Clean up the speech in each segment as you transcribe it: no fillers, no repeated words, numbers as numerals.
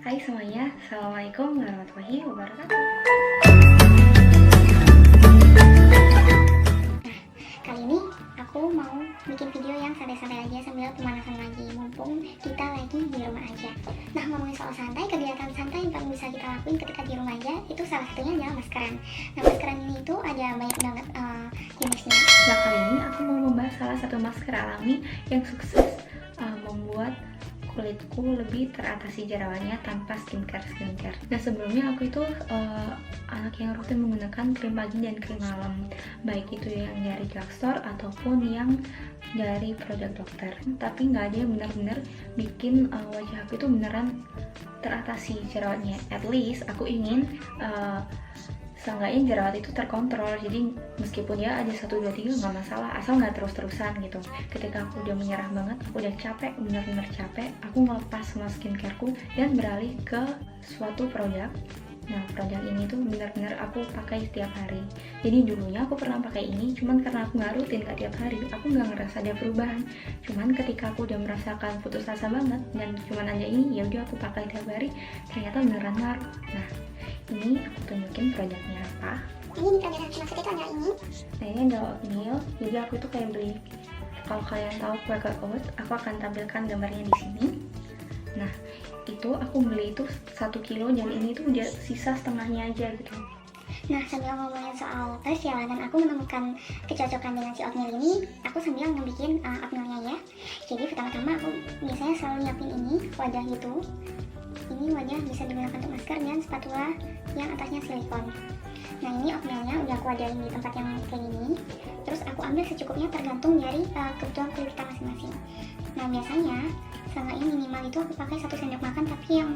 Hai semuanya, Assalamualaikum warahmatullahi wabarakatuh. Kali ini aku mau bikin video yang santai-santai aja sambil pemanasan lagi, mumpung kita lagi di rumah aja. Nah, ngomongin soal santai, kegiatan santai yang paling bisa kita lakuin ketika di rumah aja itu salah satunya adalah maskeran. Nah, maskeran ini itu ada banyak banget jenisnya. Nah, kali ini aku mau membahas salah satu masker alami yang sukses membuat kulitku lebih teratasi jerawatnya tanpa skincare. Nah, sebelumnya aku itu anak yang rutin menggunakan krim pagi dan krim malam, baik itu yang dari drugstore ataupun yang dari produk dokter. Tapi nggak ada yang benar-benar bikin wajah aku itu beneran teratasi jerawatnya. At least aku ingin seenggaknya jerawat itu terkontrol, jadi meskipun ya ada 1, 2, 3 nggak masalah, asal nggak terus-terusan gitu. Ketika aku udah menyerah banget, aku udah capek, bener-bener capek, aku ngelepas semua skincareku dan beralih ke suatu produk. Nah, produk ini tuh bener-bener aku pakai setiap hari. Jadi dulunya aku pernah pakai ini, cuman karena aku nggak rutin, nggak tiap hari, aku nggak ngerasa ada perubahan. Cuman ketika aku udah merasakan putus asa banget dan cuman ada ini, ya udah aku pakai tiap hari, ternyata beneran ngaruh. Nah, ini aku tunjukin produknya apa. Ini di produk yang dimaksud itu adalah ini. Nah, ini adalah oatmeal. Jadi aku itu kayak beli, kalau kalian tahu Quaker Oat, aku akan tampilkan gambarnya di sini. Nah, itu aku beli itu 1 kilo dan ini tuh udah sisa setengahnya aja gitu. Nah, sambil ngomongin soal perjalanan aku menemukan kecocokan dengan si oatmeal ini, aku sambil ngebikin oatmealnya ya. Jadi pertama-tama aku biasanya selalu nyiapin ini, wadah gitu. Ini wadah bisa digunakan untuk masker dan spatula yang atasnya silikon. Nah, ini oatmealnya udah aku wadahin di tempat yang kayak gini. Terus aku ambil secukupnya tergantung dari kebutuhan kulit kita masing-masing. Nah, biasanya seenggaknya minimal itu aku pakai 1 sendok makan, tapi yang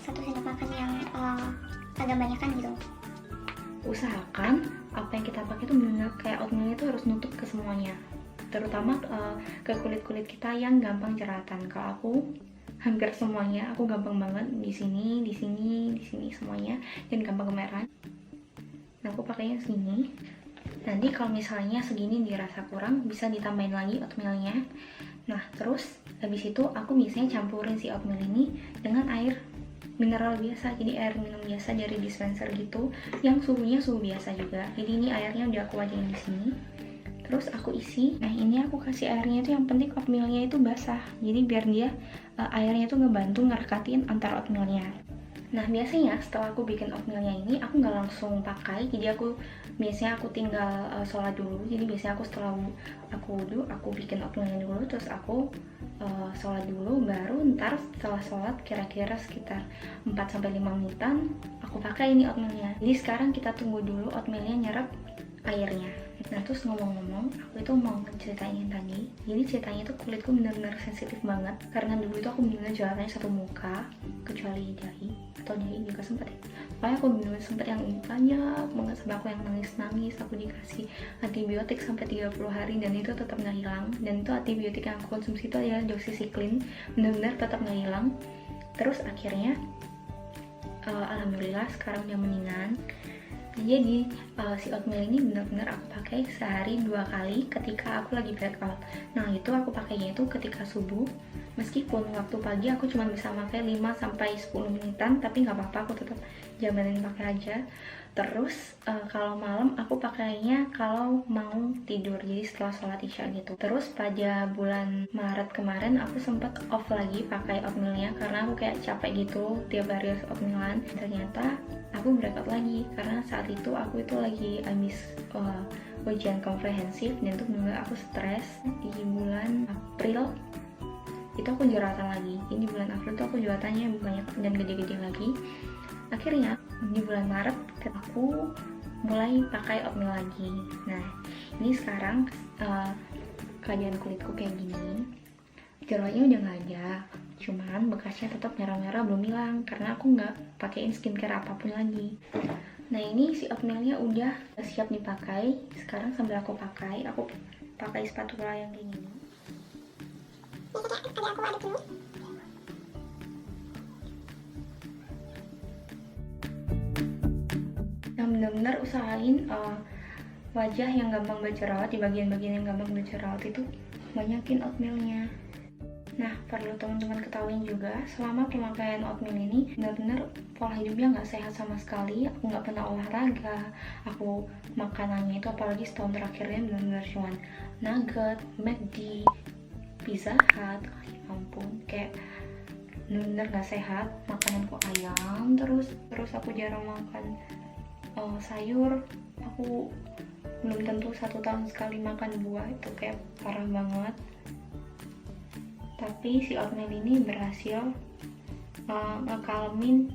1 sendok makan yang agak banyakan gitu. Usahakan apa yang kita pakai itu benar kayak oatmeal itu harus nutup ke semuanya, terutama ke kulit-kulit kita yang gampang jerawatan. Kalau aku hampir semuanya, aku gampang banget di sini, di sini, di sini semuanya, dan gampang kemerahan. Nah, aku pakainya segini. Nanti kalau misalnya segini dirasa kurang, bisa ditambahin lagi oatmealnya. Nah, terus habis itu aku biasanya campurin si oatmeal ini dengan air mineral biasa, jadi air minum biasa dari dispenser gitu, yang suhunya suhu biasa juga. Jadi ini airnya udah aku wadahin di sini. Terus aku isi. Nah, ini aku kasih airnya itu yang penting oatmealnya itu basah. Jadi biar dia airnya itu ngebantu ngerekatin antara oatmealnya. Nah, biasanya setelah aku bikin oatmealnya ini, aku nggak langsung pakai. Jadi aku biasanya aku tinggal sholat dulu. Jadi biasanya aku setelah aku wudhu, aku bikin oatmealnya dulu, terus aku sholat dulu, baru ntar setelah sholat kira-kira sekitar 4-5 menitan aku pakai ini oatmealnya. Jadi sekarang kita tunggu dulu oatmealnya nyerap airnya. Nah, terus ngomong-ngomong, aku itu mau ceritain yang tadi. Jadi ceritanya itu kulitku benar-benar sensitif banget, karena dulu itu aku benar-benar jerawatnya satu muka, kecuali dahi, atau dahi juga sempet ya. Pokoknya aku benar-benar sempet yang banyak banget, sampai aku yang nangis-nangis, aku dikasih antibiotik sampai 30 hari dan itu tetap nggak hilang. Dan itu antibiotik yang aku konsumsi itu adalah doxycycline, benar-benar tetap nggak hilang. Terus akhirnya alhamdulillah sekarang udah mendingan. Jadi si oatmeal ini benar-benar aku pakai sehari 2 kali ketika aku lagi breakout. Nah, itu aku pakainya itu ketika subuh. Meskipun waktu pagi aku cuma bisa pakai 5-10 menitan, tapi nggak apa-apa, aku tetap jalanin pakai aja. Terus kalau malam aku pakainya kalau mau tidur, jadi setelah sholat isya gitu. Terus pada bulan Maret kemarin aku sempat off lagi pakai oatmealnya karena aku kayak capek gitu tiap hari harus oatmealan. Ternyata aku breakout lagi karena saat itu aku itu lagi habis ujian komprehensif dan itu benar aku stres. Di bulan April itu aku jerawatan lagi. Ini di bulan April itu aku jerawatannya banyak dan gede-gede lagi. Akhirnya di bulan Maret aku mulai pakai oatmeal lagi. Nah, ini sekarang keadaan kulitku kayak gini. Jerawatnya udah nggak ada, cuman bekasnya tetap merah-merah belum hilang karena aku nggak pakein skincare apapun lagi. Nah, ini si oatmealnya udah siap dipakai. Sekarang sambil aku pakai spatula yang kayak gini. Ada aku aduk dulu. Nah, benar-benar usahain wajah yang gampang berjerawat, di bagian-bagian yang gampang berjerawat itu banyakin oatmealnya. Nah, perlu teman-teman ketahui juga, selama pemakaian oatmeal ini benar-benar pola hidupnya nggak sehat sama sekali. Aku nggak pernah olahraga, aku makanannya itu apalagi setahun terakhirnya benar-benar cuman nugget, McD, Pizza Hut, ya ampun, kayak benar-benar nggak sehat. Makananku ayam, terus aku jarang makan sayur. Aku belum tentu 1 tahun sekali makan buah, itu kayak parah banget. Tapi si oatmeal ini berhasil ngekalmin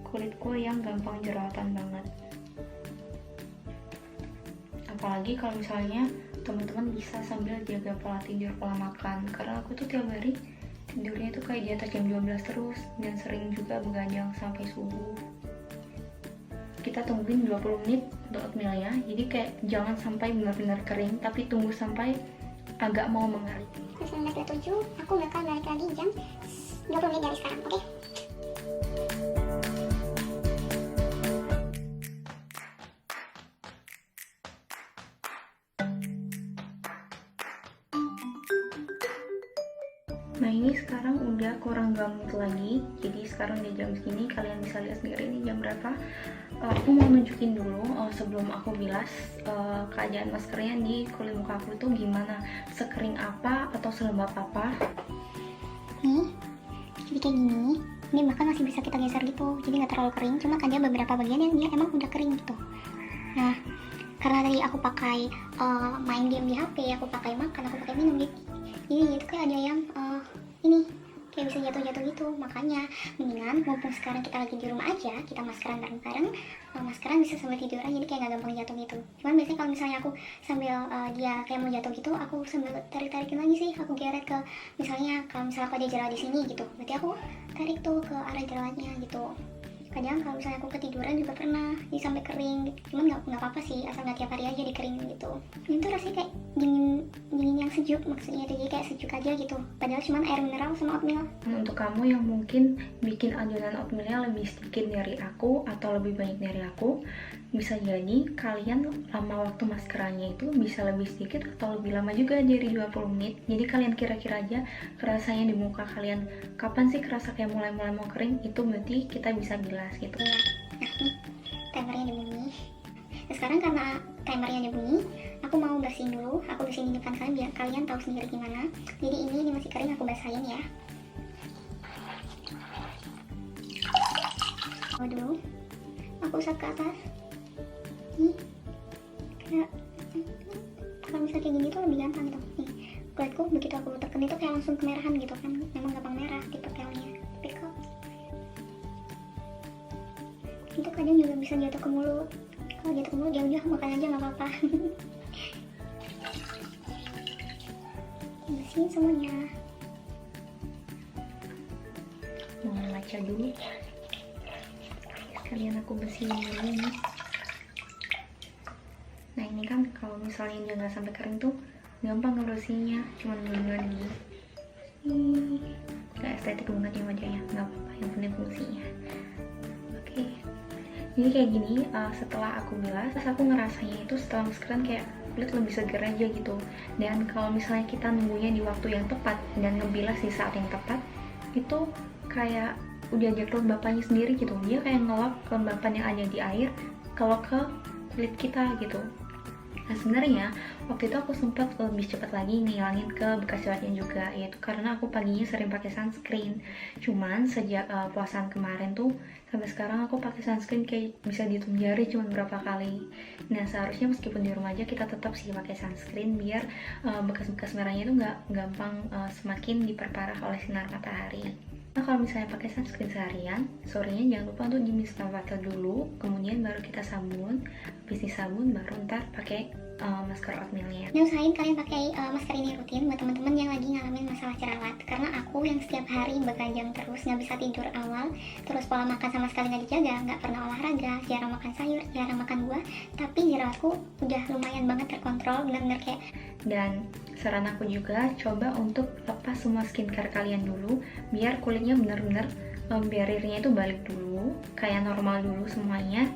kulitku yang gampang jerawatan banget. Apalagi kalau misalnya teman-teman bisa sambil jaga pola tidur, pola makan. Karena aku tuh tiap hari tidurnya tuh kayak di atas jam 12 terus, dan sering juga begadang sampai subuh. Kita tungguin 20 menit untuk oatmealnya, jadi kayak jangan sampai benar-benar kering, tapi tunggu sampai agak mau mengering. 19.27, aku bakal balik lagi jam 20 menit dari sekarang, oke? Nah, ini sekarang udah kurang 2 menit lagi, jadi sekarang di jam segini kalian bisa lihat sendiri ini jam berapa. Aku mau nunjukin dulu sebelum aku bilas keadaan maskernya di kulit muka aku tuh gimana, sekering apa atau selembab apa. Nih, jadi kayak gini. Ini bahkan masih bisa kita geser gitu, jadi nggak terlalu kering. Cuma ada beberapa bagian yang dia emang udah kering gitu. Nah, karena tadi aku pakai main game di HP, aku pakai makan, aku pakai minum gitu. Jadi itu kayak ada yang ini kayak bisa jatuh-jatuh gitu. Makanya mendingan mumpung sekarang kita lagi di rumah aja, kita maskeran bareng-bareng. Maskeran bisa sambil tiduran, jadi kayak gak gampang jatuh gitu. Cuman biasanya kalau misalnya aku sambil dia kayak mau jatuh gitu, aku sambil tarik-tarikin lagi sih, aku geret ke misalnya kalau misalnya aku ada jerawat di sini gitu, berarti aku tarik tuh ke arah jerawatnya gitu. Kadang kalau misalnya aku ketiduran juga pernah jadi sampai kering gitu. Cuman nggak apa-apa sih, asal nggak tiap hari aja dikering gitu. Ini tuh rasanya kayak dingin yang sejuk, maksudnya tuh jadi kayak sejuk aja gitu, padahal cuman air mineral sama oatmeal. Untuk kamu yang mungkin bikin adonan oatmealnya lebih sedikit dari aku atau lebih banyak dari aku, bisa jadi kalian lama waktu maskerannya itu bisa lebih sedikit atau lebih lama juga dari 20 menit. Jadi kalian kira-kira aja kerasanya di muka kalian kapan sih kerasa kayak mulai-mulai mau kering, itu berarti kita bisa bilas gitu. Nah, nih timernya dibunyi. Nah, sekarang karena timernya dibunyi, aku mau bersihin dulu. Aku bersihin di depan kalian biar kalian tahu sendiri gimana. Jadi ini masih kering, aku basahin ya. Dulu aku usap ke atas. Nih, kayak kalau misalnya kayak gini tuh lebih gampang gitu. Nih, kulitku begitu aku tekan itu kayak langsung kemerahan gitu kan. Memang gampang merah tipe pelnya. Tapi kok itu kadang juga bisa jatuh ke mulut. Kalau jatuh ke mulut jauh-jauh makan aja nggak apa-apa. Bersihin semuanya. Mau ngaca dulu, sekalian aku bersihin dulu nih. Nah, ini kan kalau misalnya dia nggak sampai kering tuh gampang ngebersihinnya, cuman bener-bener gini. Kayak estetik banget ya wajahnya, nggak apa-apa, yang penting fungsinya. Oke, jadi kayak gini. Setelah aku bilas, aku ngerasanya itu setelah maskeran kayak kulit lebih seger aja gitu. Dan kalau misalnya kita nunggunya di waktu yang tepat dan ngebilas di saat yang tepat, itu kayak udah ada kelembapannya sendiri gitu. Dia kayak ngelap kelembapan yang ada di air kalau ke kulit kita gitu. Nah, sebenarnya waktu itu aku sempat lebih cepat lagi ngilangin ke bekas jerawatnya juga, yaitu karena aku paginya sering pakai sunscreen. Cuman sejak puasaan kemarin tuh sampai sekarang aku pakai sunscreen kayak bisa dihitung jari cuman berapa kali. Nah, seharusnya meskipun di rumah aja kita tetap sih pakai sunscreen biar bekas-bekas merahnya itu nggak gampang semakin diperparah oleh sinar matahari. Nah, kalau misalnya pakai sunscreen seharian, sorenya jangan lupa untuk di-mist water dulu, kemudian baru kita sabun. Habis disabun baru ntar pakai masker oatmealnya. Nah, usahain kalian pakai masker ini rutin buat teman-teman yang lagi ngalamin masalah jerawat. Karena aku yang setiap hari begadang terus, nggak bisa tidur awal, terus pola makan sama sekali nggak dijaga, nggak pernah olahraga, jarang makan sayur, jarang makan buah, tapi jerawatku udah lumayan banget terkontrol, benar-benar kayak. Dan saran aku juga coba untuk lepas semua skincare kalian dulu, biar kulitnya benar-benar barriernya itu balik dulu, kayak normal dulu semuanya.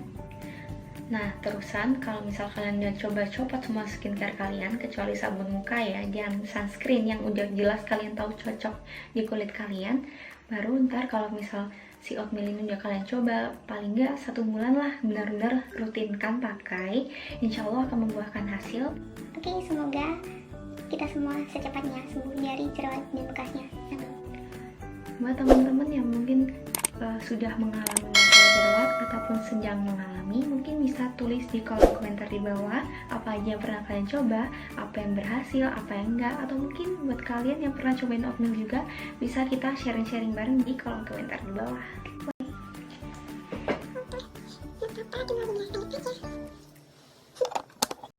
Nah, terusan kalau misal kalian udah coba copot semua skincare kalian kecuali sabun muka ya, dan sunscreen yang udah jelas kalian tahu cocok di kulit kalian, baru ntar kalau misal si oatmeal ini udah kalian coba paling nggak 1 bulan lah benar-benar rutinkan pakai, insya Allah akan membuahkan hasil. Oke, semoga kita semua secepatnya sembuh dari jerawat dan bekasnya. Amin. Buat teman-teman yang mungkin sudah mengalami masalah jerawat ataupun sedang mengalami, mungkin bisa tulis di kolom komentar di bawah apa aja yang pernah kalian coba, apa yang berhasil, apa yang enggak, atau mungkin buat kalian yang pernah cobain oatmeal juga bisa kita sharing-sharing bareng di kolom komentar di bawah.